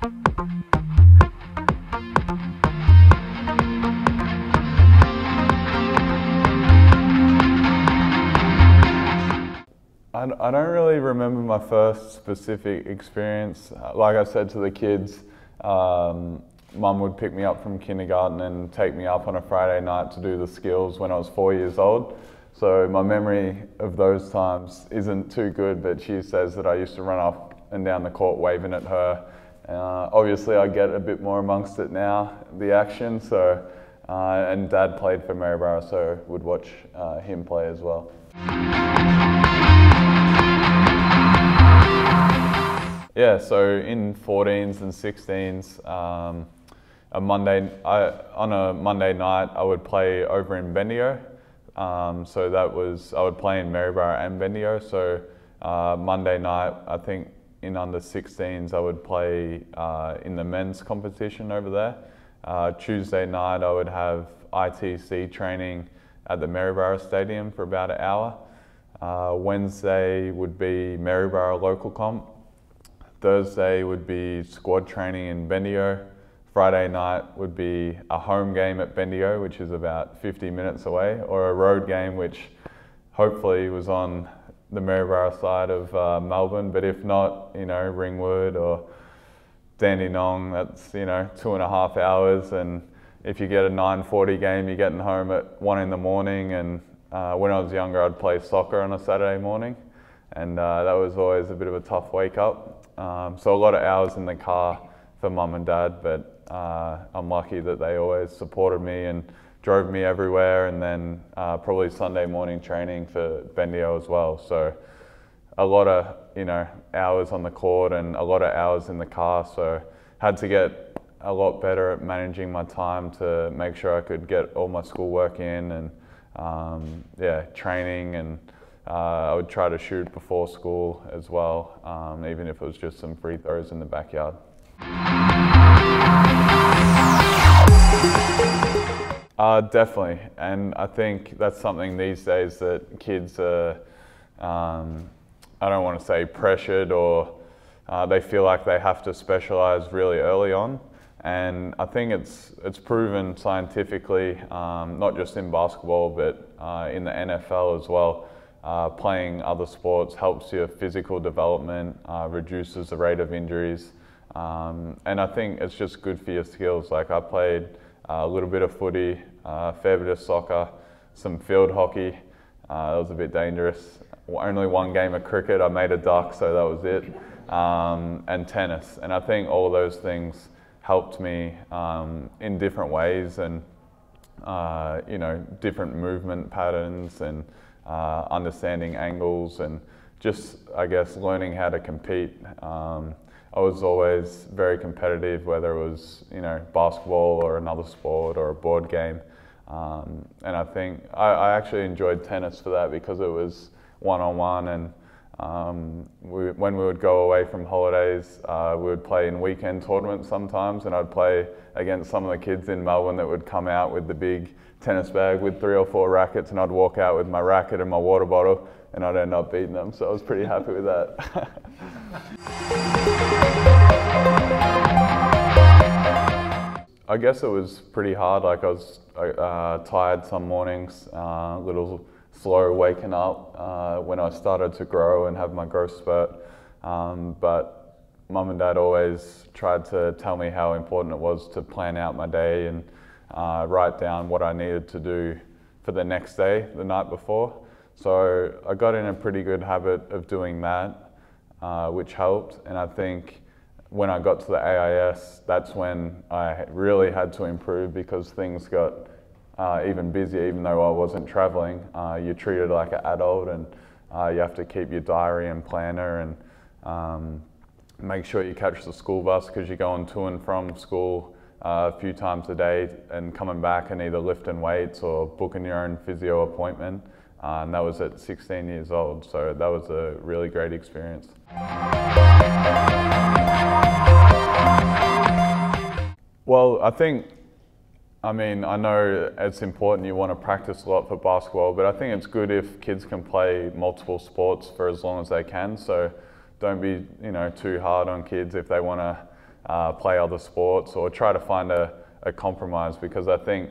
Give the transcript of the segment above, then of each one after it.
I don't really remember my first specific experience. Like I said to the kids, Mum would pick me up from kindergarten and take me up on a Friday night to do the skills when I was 4 years old. So my memory of those times isn't too good, but she says that I used to run up and down the court waving at her. Obviously I get a bit more amongst it now, the action, so, and Dad played for Maryborough, so would watch him play as well. Yeah, so in 14s and 16s, on a Monday night I would play over in Bendigo. So that was, I would play in Maryborough and Bendigo. So Monday night, I think in under 16s, I would play in the men's competition over there. Tuesday night, I would have ITC training at the Maryborough Stadium for about an hour. Wednesday would be Maryborough local comp. Thursday would be squad training in Bendigo. Friday night would be a home game at Bendigo, which is about 50 minutes away, or a road game, which hopefully was on the Maryborough side of Melbourne, but if not, you know, Ringwood or Dandenong, that's, you know, 2.5 hours, and if you get a 9:40 game, you're getting home at 1 in the morning, and when I was younger, I'd play soccer on a Saturday morning, and that was always a bit of a tough wake up. So a lot of hours in the car for Mum and Dad, but I'm lucky that they always supported me and drove me everywhere, and then probably Sunday morning training for Bendigo as well. So a lot of, you know, hours on the court and a lot of hours in the car, so had to get a lot better at managing my time to make sure I could get all my schoolwork in, and yeah, training, and I would try to shoot before school as well, even if it was just some free throws in the backyard. Definitely, and I think that's something these days that kids are, I don't want to say pressured, or they feel like they have to specialise really early on. And I think it's proven scientifically, not just in basketball, but in the NFL as well. Playing other sports helps your physical development, reduces the rate of injuries, and I think it's just good for your skills. Like I played a little bit of footy, a fair bit of soccer, some field hockey. That was a bit dangerous. Only one game of cricket, I made a duck, so that was it, and tennis. And I think all of those things helped me in different ways, and you know, different movement patterns, and understanding angles, and just, I guess, learning how to compete. I was always very competitive, whether it was, you know, basketball or another sport or a board game. And I think I actually enjoyed tennis for that, because it was one-on-one, and when we would go away from holidays, we would play in weekend tournaments sometimes, and I'd play against some of the kids in Melbourne that would come out with the big tennis bag with 3 or 4 rackets, and I'd walk out with my racket and my water bottle, and I'd end up beating them, so I was pretty happy with that. I guess it was pretty hard. Like I was tired some mornings, a little slow waking up when I started to grow and have my growth spurt, but Mum and Dad always tried to tell me how important it was to plan out my day and write down what I needed to do for the next day, the night before. So I got in a pretty good habit of doing that, which helped. And I think when I got to the AIS, that's when I really had to improve, because things got even busier. Even though I wasn't traveling, you're treated like an adult, and you have to keep your diary and planner, and make sure you catch the school bus, because you're going to and from school a few times a day, and coming back and either lifting weights or booking your own physio appointment. And that was at 16 years old, so that was a really great experience. Well, I mean, I know it's important, you want to practice a lot for basketball, but I think it's good if kids can play multiple sports for as long as they can. So don't be, you know, too hard on kids if they want to play other sports or try to find a compromise, because I think,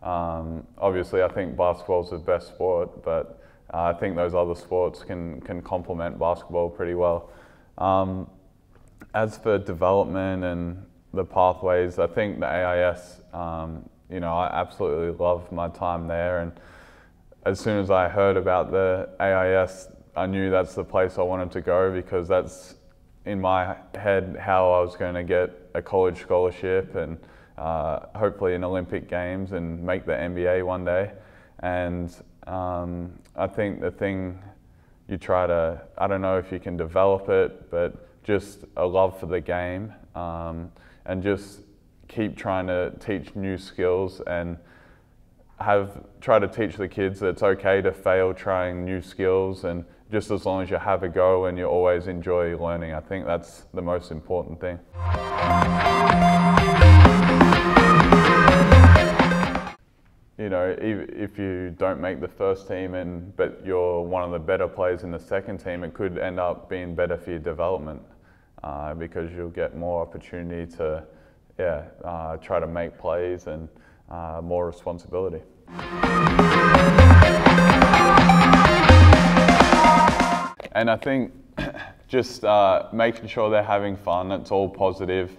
obviously I think basketball's the best sport, but I think those other sports can complement basketball pretty well. As for development and the pathways, I think the AIS, you know, I absolutely love my time there, and as soon as I heard about the AIS, I knew that's the place I wanted to go, because that's in my head how I was going to get a college scholarship and hopefully an Olympic Games and make the NBA one day. And I think the thing you try to, I don't know if you can develop it, but just a love for the game, and just keep trying to teach new skills and try to teach the kids that it's okay to fail trying new skills, and just as long as you have a go and you always enjoy learning. I think that's the most important thing. You know, if you don't make the first team but you're one of the better players in the second team, it could end up being better for your development, because you'll get more opportunity to try to make plays and more responsibility. And I think just making sure they're having fun, it's all positive.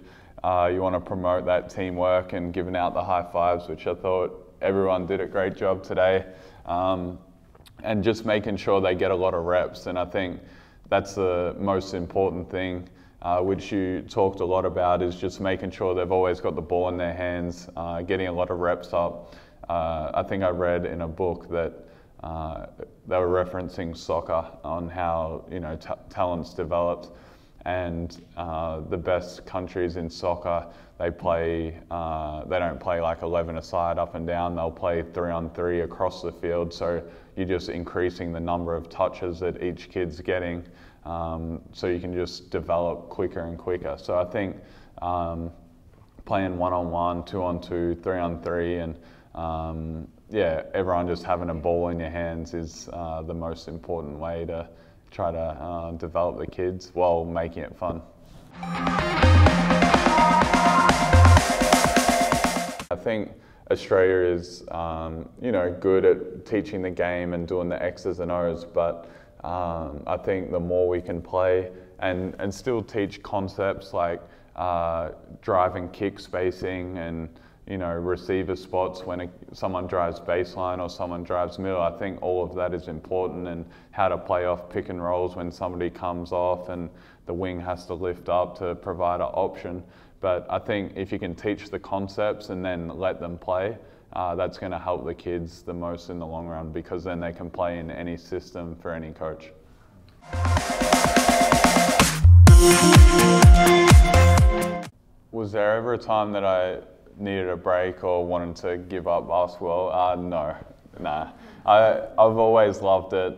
You want to promote that teamwork and giving out the high fives, which I thought everyone did a great job today. And just making sure they get a lot of reps. And I think that's the most important thing, which you talked a lot about, is just making sure they've always got the ball in their hands, getting a lot of reps up. I think I read in a book that they were referencing soccer on how, you know, talent's developed, and the best countries in soccer, they don't play like 11 aside up and down, they'll play 3-on-3 across the field, so you're just increasing the number of touches that each kid's getting, so you can just develop quicker and quicker. So I think playing 1-on-1, 2-on-2, 3-on-3, and everyone just having a ball in your hands is the most important way to try to develop the kids while making it fun. I think Australia is, you know, good at teaching the game and doing the X's and O's, but I think the more we can play and still teach concepts like drive and kick spacing and, you know, receiver spots when someone drives baseline or someone drives middle. I think all of that is important, and how to play off pick and rolls when somebody comes off and the wing has to lift up to provide an option. But I think if you can teach the concepts and then let them play, that's going to help the kids the most in the long run, because then they can play in any system for any coach. Was there ever a time that I needed a break or wanted to give up basketball? No. I've always loved it.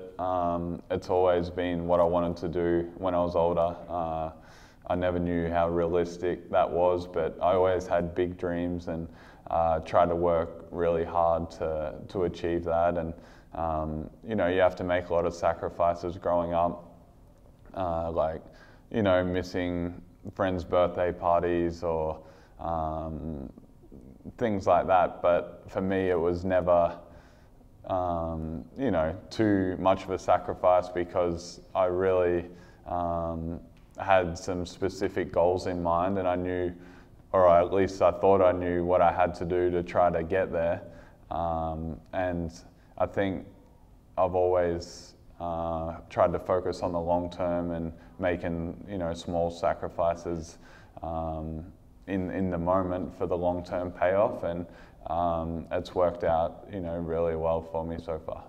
It's always been what I wanted to do when I was older. I never knew how realistic that was, but I always had big dreams and tried to work really hard to achieve that. And you know, you have to make a lot of sacrifices growing up, like, you know, missing friends' birthday parties or things like that. But for me, it was never, you know, too much of a sacrifice, because I really had some specific goals in mind, and I knew, or at least I thought I knew, what I had to do to try to get there. And I think I've always tried to focus on the long term and making, you know, small sacrifices in the moment for the long term payoff, and it's worked out, you know, really well for me so far.